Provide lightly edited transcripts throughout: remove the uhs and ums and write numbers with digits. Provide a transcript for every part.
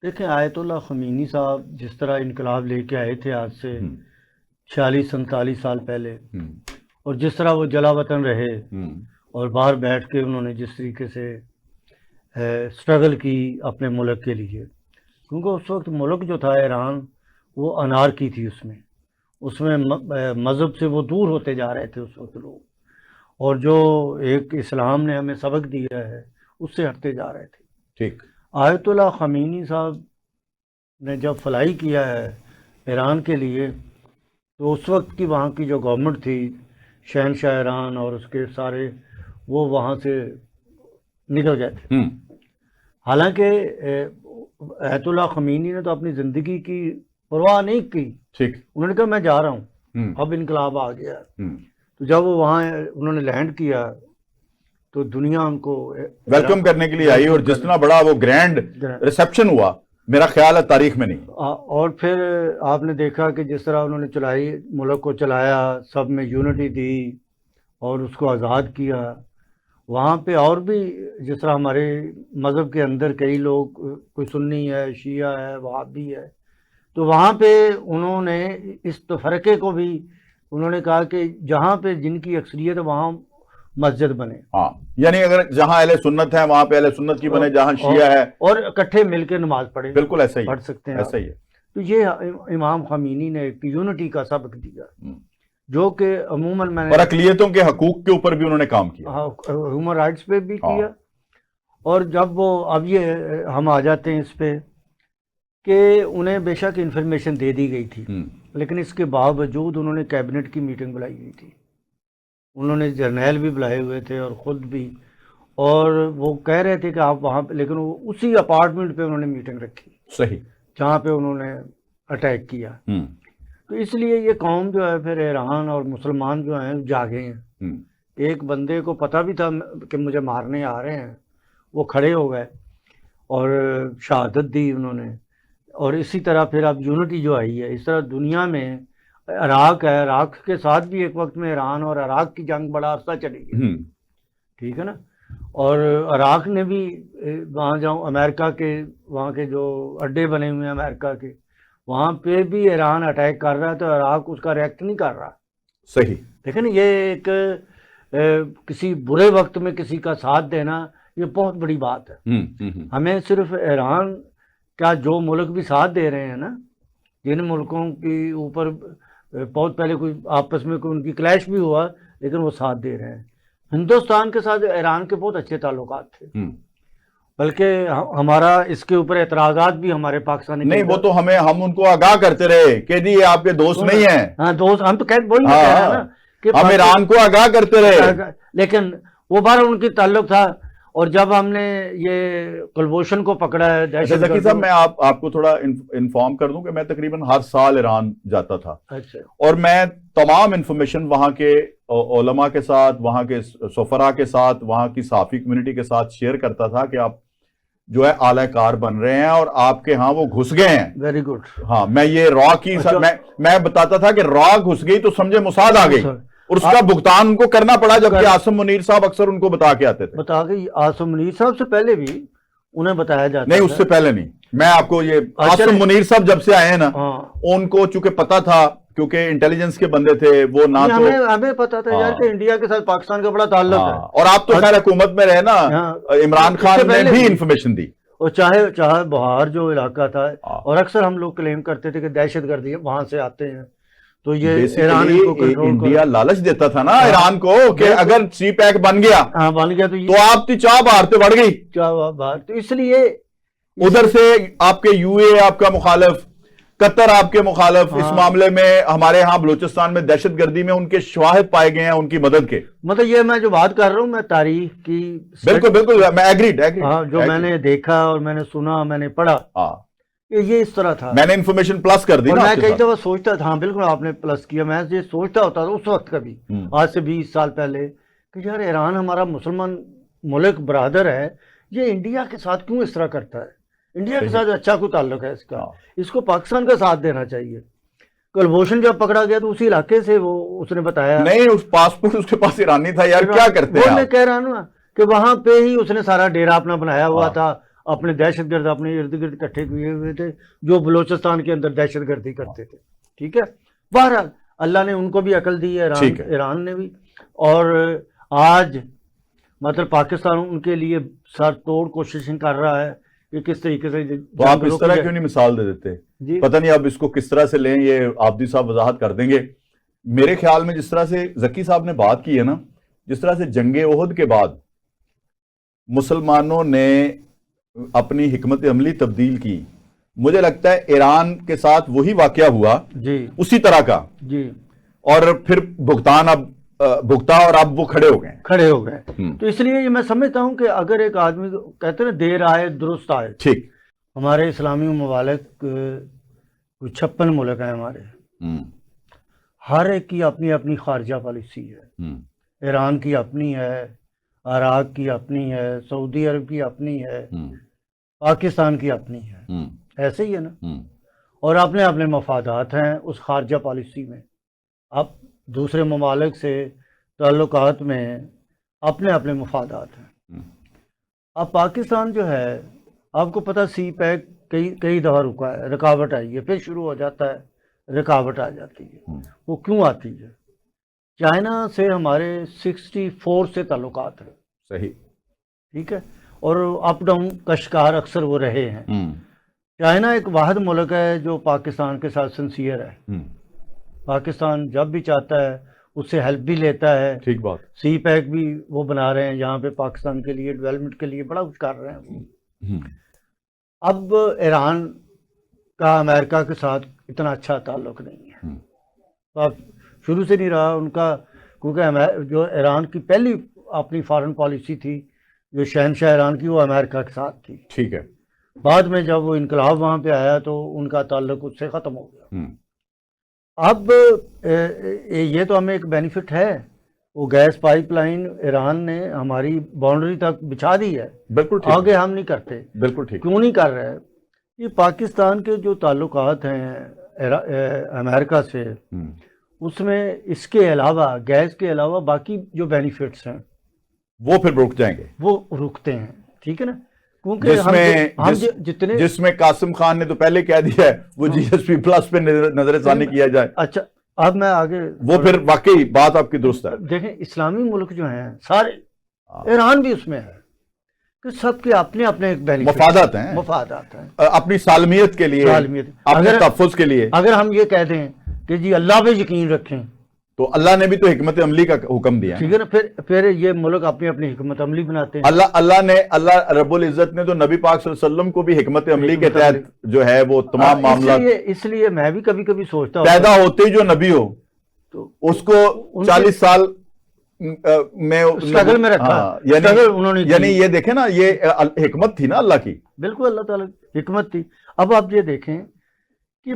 دیکھیں آیت اللہ خمینی صاحب جس طرح انقلاب لے کے آئے تھے آج سے 46-47 سال پہلے، اور جس طرح وہ جلا وطن رہے اور باہر بیٹھ کے انہوں نے جس طریقے سے سٹرگل کی اپنے ملک کے لیے، کیونکہ اس وقت ملک جو تھا ایران وہ انارکی تھی، اس میں مذہب سے وہ دور ہوتے جا رہے تھے اس وقت لوگ، اور جو ایک اسلام نے ہمیں سبق دیا ہے اس سے ہٹتے جا رہے تھے۔ ٹھیک، آیت اللہ خمینی صاحب نے جب فلائی کیا ہے ایران کے لیے، تو اس وقت کی وہاں کی جو گورنمنٹ تھی، شہنشاہ ایران اور اس کے سارے، وہ وہاں سے نکل گئے تھے۔ حالانکہ آیت اللہ خمینی نے تو اپنی زندگی کی پرواہ نہیں کی، ٹھیک، انہوں نے کہا میں جا رہا ہوں، اب انقلاب آ گیا۔ تو جب وہ وہاں انہوں نے لینڈ کیا تو دنیا ان کو ویلکم کرنے کے لیے آئی، اور جس طرح بڑا وہ گرینڈ ریسیپشن ہوا، میرا خیال ہے تاریخ میں نہیں۔ اور پھر آپ نے دیکھا کہ جس طرح انہوں نے چلائی، ملک کو چلایا، سب میں یونٹی دی اور اس کو آزاد کیا۔ وہاں پہ اور بھی جس طرح ہمارے مذہب کے اندر کئی لوگ، کوئی سنی ہے، شیعہ ہے، وہابی ہے، تو وہاں پہ انہوں نے اس تفرقے کو بھی انہوں نے کہا کہ جہاں پہ جن کی اکثریت ہے وہاں مسجد بنے، ہاں، یعنی اگر جہاں اہل سنت ہے وہاں پہ اہل سنت کی بنے، جہاں شیعہ ہے اور اکٹھے مل کے نماز پڑھیں، بالکل ایسا ہی پڑھ سکتے ہیں، ایسا ہی ہے۔ تو یہ امام خمینی نے ایک یونٹی کا سبق دیا، جو کہ عموماً میں نے اور اقلیتوں کے حقوق کے اوپر بھی انہوں نے کام کیا، ہیومن رائٹس پہ بھی کیا۔ اور جب وہ اب یہ ہم آ جاتے ہیں اس پہ کہ انہیں بے شک انفارمیشن دے دی گئی تھی، لیکن اس کے باوجود انہوں نے کیبنٹ کی میٹنگ بلائی ہوئی تھی، انہوں نے جرنیل بھی بلائے ہوئے تھے اور خود بھی، اور وہ کہہ رہے تھے کہ آپ وہاں پہ، لیکن وہ اسی اپارٹمنٹ پہ انہوں نے میٹنگ رکھی صحیح، جہاں پہ انہوں نے اٹیک کیا۔ تو اس لیے یہ قوم جو ہے پھر ایران اور مسلمان جو ہیں جاگے ہیں۔ ایک بندے کو پتہ بھی تھا کہ مجھے مارنے آ رہے ہیں، وہ کھڑے ہو گئے اور شہادت دی انہوں نے۔ اور اسی طرح پھر اب یونٹی جو آئی ہے، اس طرح دنیا میں عراق ہے، عراق کے ساتھ بھی ایک وقت میں ایران اور عراق کی جنگ بڑا عرصہ چلی گئی، ٹھیک ہے نا، اور عراق نے بھی وہاں جاؤں امریکہ کے وہاں کے جو اڈے بنے ہوئے ہیں امریکہ کے، وہاں پہ بھی ایران اٹیک کر رہا ہے تو عراق اس کا ریئیکٹ نہیں کر رہا۔ صحیح، دیکھیں نا، یہ ایک کسی برے وقت میں کسی کا ساتھ دینا یہ بہت بڑی بات ہے۔ ہمیں صرف ایران کا جو ملک بھی ساتھ دے رہے ہیں نا، جن ملکوں کے اوپر بہت پہلے کوئی آپس میں کوئی ان کی کلیش بھی ہوا لیکن وہ ساتھ دے رہے ہیں۔ ہندوستان کے ساتھ ایران کے بہت اچھے تعلقات تھے، بلکہ ہمارا اس کے اوپر اعتراضات بھی ہمارے پاکستانی نہیں، وہ تو ہم ان کو آگاہ کرتے رہے کہ جی یہ آپ کے دوست نہیں ہیں، ہاں دوست، ہم تو وہی کہہ رہے ہیں نا کہ ہم ایران کو آگاہ کرتے رہے، لیکن وہ بار ان کی تعلق تھا۔ اور جب ہم نے یہ کلبھوشن کو پکڑا ہے، دہشت ذکی صاحب میں آپ کو تھوڑا انفارم کر دوں کہ میں تقریباً ہر سال ایران جاتا تھا، اور میں تمام انفارمیشن وہاں کے علماء کے ساتھ، وہاں کے سفراء کے ساتھ، وہاں کی صحافی کمیونٹی کے ساتھ شیئر کرتا تھا کہ آپ جو ہے اعلی کار بن رہے ہیں اور آپ کے ہاں وہ گھس گئے ہیں۔ Very good. ہاں، میں یہ را کی میں بتاتا تھا کہ را گھس گئی تو سمجھے موساد آ گئی، اور اس کا بھگتان ان کو کرنا پڑا، جبکہ عاصم منیر صاحب اکثر ان کو بتا کے آتے تھے۔ بتا کے عاصم منیر صاحب سے پہلے بھی انہیں بتایا جاتا نہیں، اس سے پہلے نہیں، میں آپ کو یہ عاصم منیر صاحب جب سے آئے ہیں نا، ان کو چونکہ پتا تھا، کیونکہ انٹیلیجنس کے بندے تھے وہ، نہ تو ہمیں پتا تھا یار کہ انڈیا کے ساتھ پاکستان کا بڑا تعلق ہے، اور آپ تو خیر حکومت میں رہے نا، عمران خان نے بھی انفارمیشن دی، اور چاہے بہار جو علاقہ تھا، اور اکثر ہم لوگ کلیم کرتے تھے کہ دہشت گردی وہاں سے آتے ہیں، تو یہ ایران انڈیا لالچ دیتا تھا نا ایران کو کہ اگر سی پیک بن گیا تو آپ کی چاہ بھارتے بڑھ گئی، تو اس لیے ادھر سے آپ کے یو اے آپ کا مخالف، قطر آپ کے مخالف، اس معاملے میں ہمارے ہاں بلوچستان میں دہشت گردی میں ان کے شواہد پائے گئے ہیں ان کی مدد کے۔ مطلب یہ میں جو بات کر رہا ہوں میں تاریخ کی، بالکل بالکل میں ایگریڈ جو میں نے دیکھا اور میں نے سنا، میں نے پڑھا، یہ اس طرح تھا۔ میں نے انفارمیشن پلس کر دی، اور میں کئی دفعہ سوچتا تھا، ہاں بالکل آپ نے پلس کیا، میں یہ سوچتا ہوتا تھا اس وقت کبھی، آج سے 20 سال پہلے، کہ یار ایران ہمارا مسلمان ملک برادر ہے، یہ انڈیا کے ساتھ کیوں اس طرح کرتا ہے؟ انڈیا کے ساتھ اچھا کوئی تعلق ہے اس کو پاکستان کا ساتھ دینا چاہیے۔ کلبھوشن جب پکڑا گیا تو اسی علاقے سے اس نے بتایا، نہیں اس پاسپورٹ اس کے پاس ایرانی تھا یار، کیا کرتے ہیں؟ وہ میں کہہ رہا ہوں نا کہ وہاں پہ ہی اس نے سارا ڈیرا اپنا بنایا ہوا تھا، اپنے دہشت گرد اپنے ارد گرد اکٹھے کیے ہوئے تھے جو بلوچستان کے اندر دہشت گردی کرتے تھے. ٹھیک ہے, بہرحال اللہ نے ان کو بھی عقل دی ہے, ایران نے بھی. اور آج مطلب پاکستان ان کے لیے سر توڑ کوششیں کر رہا ہے کہ کس طریقے سے. تو آپ اس طرح کیوں نہیں مثال دے دیتے؟ جی پتہ نہیں آپ اس کو کس طرح سے لیں, یہ عابدی صاحب وضاحت کر دیں گے. میرے خیال میں جس طرح سے ذکی صاحب نے بات کی ہے نا, جس طرح سے جنگ احد کے بعد مسلمانوں نے اپنی حکمت عملی تبدیل کی, مجھے لگتا ہے ایران کے ساتھ وہی واقعہ ہوا جی اسی طرح کا. جی اور پھر بھگتا اور اب وہ کھڑے ہو گئے. تو اس لیے یہ میں سمجھتا ہوں کہ اگر ایک آدمی کہتے ہیں نا دیر آئے درست آئے. ٹھیک, ہمارے اسلامی ممالک 56 ملک ہیں ہمارے, ہر ایک کی اپنی اپنی خارجہ پالیسی ہے. ایران کی اپنی ہے, عراق کی اپنی ہے, سعودی عرب کی اپنی ہے, پاکستان کی اپنی ہے. ایسے ہی ہے نا. اور اپنے مفادات ہیں اس خارجہ پالیسی میں. اب دوسرے ممالک سے تعلقات میں اپنے مفادات ہیں. اب پاکستان جو ہے, آپ کو پتہ سی پیک کئی دفعہ رکا ہے, رکاوٹ آئی ہے, پھر شروع ہو جاتا ہے, رکاوٹ آ جاتی ہے. وہ کیوں آتی ہے؟ چائنا سے ہمارے 64 سے تعلقات ہیں. صحیح, ٹھیک ہے, اور اپ ڈاؤن کا شکار اکثر وہ رہے ہیں. چائنا ایک واحد ملک ہے جو پاکستان کے ساتھ سنسیئر ہے. پاکستان جب بھی چاہتا ہے اس سے ہیلپ بھی لیتا ہے. ٹھیک بات. سی پیک بھی وہ بنا رہے ہیں یہاں پہ پاکستان کے لیے ڈیولپمنٹ کے لیے بڑا کچھ کر رہے ہیں. اب ایران کا امریکہ کے ساتھ اتنا اچھا تعلق نہیں ہے, شروع سے نہیں رہا ان کا, کیونکہ جو ایران کی پہلی اپنی فارن پالیسی تھی جو شہنشاہ ایران کی, وہ امریکہ کے ساتھ تھی. ٹھیک ہے. بعد میں جب وہ انقلاب وہاں پہ آیا تو ان کا تعلق اس سے ختم ہو گیا. اب یہ تو ہمیں ایک بینیفٹ ہے, وہ گیس پائپ لائن ایران نے ہماری باؤنڈری تک بچھا دی ہے. بالکل, آگے ہم نہیں کرتے. بالکل ٹھیک. کیوں نہیں کر رہے؟ یہ پاکستان کے جو تعلقات ہیں امریکہ سے, اس میں اس کے علاوہ گیس کے علاوہ باقی جو بینیفٹس ہیں وہ پھر رک جائیں گے, وہ رکتے ہیں. ٹھیک ہے نا, کیونکہ جس میں قاسم خان نے تو پہلے کہہ دیا ہے وہ جی ایس پی پلس پہ نظر ثانی کیا جائے. اچھا, اب میں آگے, وہ پھر واقعی بات آپ کی درست ہے. دیکھیں اسلامی ملک جو ہیں سارے, ایران بھی اس میں ہے, کہ سب کے اپنے ایک مفادات ہیں اپنی سالمیت کے لیے, اپنے تحفظ کے لیے. اگر ہم یہ کہہ دیں کہ جی اللہ پہ یقین رکھیں تو اللہ نے بھی تو حکمت عملی کا حکم دیا. ٹھیک ہے نا, پھر یہ ملک اپنی حکمت عملی بناتے ہیں. اللہ رب العزت نے تو نبی پاک صلی اللہ علیہ وسلم کو بھی حکمت عملی کے تحت جو ہے وہ تمام معاملات, اس لیے میں بھی کبھی سوچتا ہوں پیدا ہوتے جو نبی ہو تو اس کو 40 سال میں اسٹرگل میں رکھا, یعنی یہ دیکھیں نا, یہ حکمت تھی نا اللہ کی. بالکل اللہ تعالیٰ کی حکمت تھی. اب آپ یہ دیکھیں کہ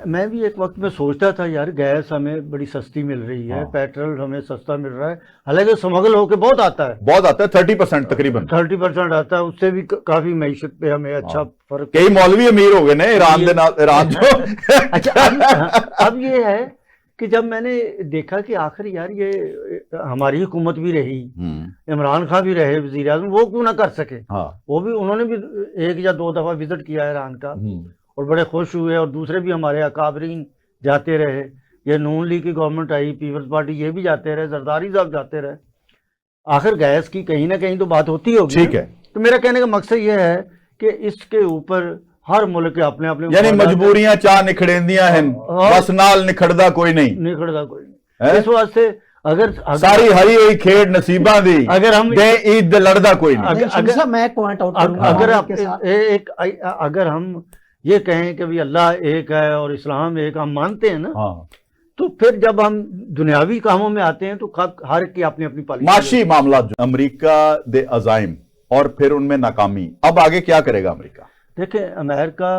میں بھی ایک وقت میں سوچتا تھا یار گیس ہمیں بڑی سستی مل رہی ہے, پیٹرول ہمیں سستا مل رہا ہے, حالانکہ سمگل ہو کے بہت آتا ہے 30% تقریباً 30% آتا ہے, اس سے بھی کافی معیشت پہ ہمیں اچھا فرق. کئی مولوی امیر ہو گئے نا ایران جو. اچھا, اب یہ ہے کہ جب میں نے دیکھا کہ آخر یار یہ ہماری حکومت بھی رہی, عمران خان بھی رہے وزیر اعظم, وہ کیوں نہ کر سکے. وہ بھی انہوں نے بھی 1 یا 2 دفعہ وزٹ کیا ایران کا اور بڑے خوش ہوئے, اور دوسرے بھی ہمارے اکابرین جاتے رہے. یہ نون لیگ کی گورنمنٹ آئی, پیپلز پارٹی, یہ بھی جاتے رہے, زرداری صاحب جاتے رہے. آخر گیس کی کہیں نہ کہیں تو بات ہوتی ہوگی. ٹھیک ہے, تو میرا کہنے کا مقصد یہ ہے کہ اس کے اوپر ہر ملک کے اپنے یعنی مجبوریاں چاہ نکھڑیندیاں ہیں, بس نال نکھڑدا کوئی نہیں. اس واسطے اگر ساری ہری ہوئی کھیڑ نصیباں دی, اگر ہم دے عید دے لڑدا کوئی نہیں. اگر ہم یہ کہیں کہ بھی اللہ ایک ہے اور اسلام ایک, ہم مانتے ہیں نا, تو پھر جب ہم دنیاوی کاموں میں آتے ہیں تو ہر ایک کی اپنی پالیسی. معاشی معاملات, امریکہ دے عزائم اور پھر ان میں ناکامی, اب آگے کیا کرے گا امریکہ؟ دیکھیں امریکہ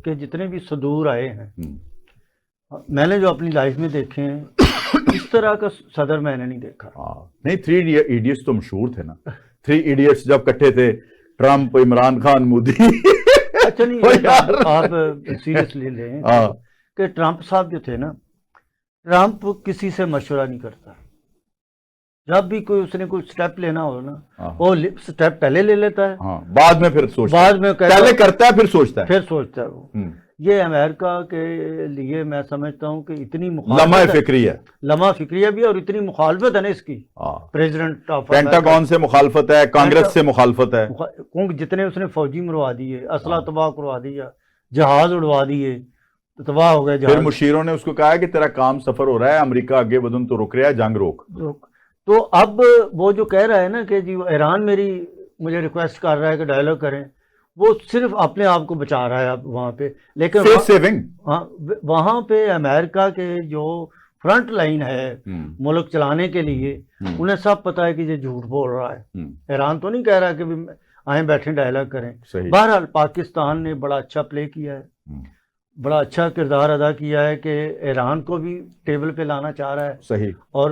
کے جتنے بھی صدور آئے ہیں, میں نے جو اپنی لائف میں دیکھے ہیں, اس طرح کا صدر میں نے نہیں دیکھا. نہیں, 3 ایڈیٹس تو مشہور تھے نا. 3 ایڈیٹس جب کٹھے تھے, ٹرمپ, عمران خان, مودی. اچھا نہیں, آپ سیریسلی لیں کہ ٹرمپ صاحب جو تھے نا, ٹرمپ کسی سے مشورہ نہیں کرتا. جب بھی کوئی اس نے کوئی سٹیپ لینا ہو نا وہ سٹیپ پہلے لے لیتا ہے، بعد میں پھر سوچتا ہے، بعد میں پہلے کرتا ہے پھر سوچتا ہے، پھر سوچتا ہے وہ۔ یہ امریکہ کے لیے میں سمجھتا ہوں کہ اتنی لمحہ فکری ہے، لمحہ فکریہ بھی، اور اتنی مخالفت ہے نا اس کی، پریزیڈنٹ آف پینٹاگون سے مخالفت ہے، کانگریس سے مخالفت ہے، کیونکہ جتنے اس نے فوجی مروا دیے، اسلحہ تباہ کروا دیا، جہاز اڑوا دیے، تباہ ہو گئے پھر جہاز۔ مشیروں نے اس کو کہا کہ تیرا کام سفر ہو رہا ہے، امریکہ آگے بدن تو رک رہا ہے، جنگ روک۔ تو اب وہ جو کہہ رہا ہے نا کہ جی ایران مجھے ریکویسٹ کر رہا ہے کہ ڈائیلاگ کریں، وہ صرف اپنے آپ کو بچا رہا ہے اب وہاں پہ، لیکن وہاں پہ امریکہ کے جو فرنٹ لائن ہے ملک چلانے کے لیے، انہیں سب پتہ ہے کہ یہ جھوٹ بول رہا ہے۔ ایران تو نہیں کہہ رہا کہ آئیں بیٹھیں ڈائیلاگ کریں۔ بہرحال پاکستان نے بڑا اچھا پلے کیا ہے، بڑا اچھا کردار ادا کیا ہے کہ ایران کو بھی ٹیبل پہ لانا چاہ رہا ہے، صحیح، اور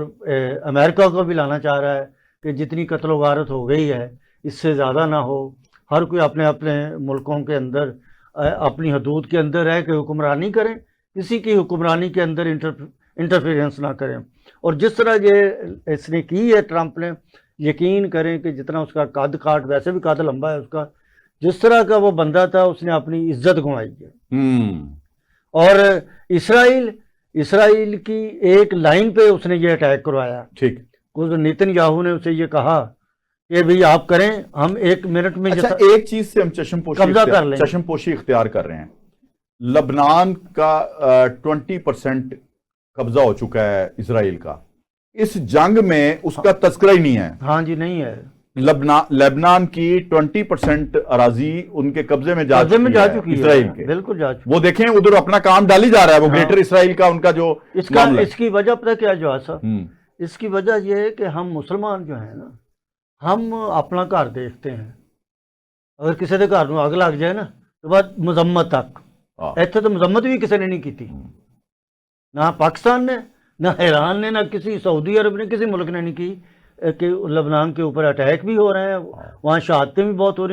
امریکہ کو بھی لانا چاہ رہا ہے کہ جتنی قتل و غارت ہو گئی ہے اس سے زیادہ نہ ہو، ہر کوئی اپنے اپنے ملکوں کے اندر اپنی حدود کے اندر رہ کے حکمرانی کریں، کسی کی حکمرانی کے اندر انٹرفیرنس نہ کریں۔ اور جس طرح یہ اس نے کی ہے ٹرمپ نے، یقین کریں کہ جتنا اس کا قد کاٹ، ویسے بھی قد لمبا ہے اس کا، جس طرح کا وہ بندہ تھا اس نے اپنی عزت گنوائی ہے۔ اور اسرائیل کی ایک لائن پہ اس نے یہ اٹیک کروایا، ٹھیک، نیتن یاہو نے اسے یہ کہا کہ بھئی آپ کریں، ہم ایک منٹ میں ایک چیز سے ہم چشم پوشی اختیار کر رہے ہیں۔ لبنان کا 20% قبضہ ہو چکا ہے اسرائیل کا، اس جنگ میں اس کا تذکرہ ہی نہیں ہے۔ ہاں جی، نہیں ہے۔ لبنان کی 20% اراضی ان کے قبضے میں جا چکی ہے، اسرائیل کے، بالکل جا چکی۔ وہ دیکھیں ادھر اپنا کام ڈالی جا رہا ہے، وہ گریٹر اسرائیل کا ان کا جو اس کی وجہ پتہ کیا جو صاحب، اس کی وجہ یہ ہے کہ ہم مسلمان جو ہیں نا، ہم اپنا گھر دیکھتے ہیں، اگر کسی کے گھر اگ لگ جائے نا تو بعد مذمت تک، ایتھے تو مذمت بھی کسی نے نہیں کی تھی، نہ پاکستان نے، نہ ایران نے، نہ کسی سعودی عرب نے، کسی ملک نے نہیں کی، کہ لبنان کے اوپر اٹیک بھی ہو رہے ہیں، وہاں شہادتیں بھی بہت ہو رہی ہیں۔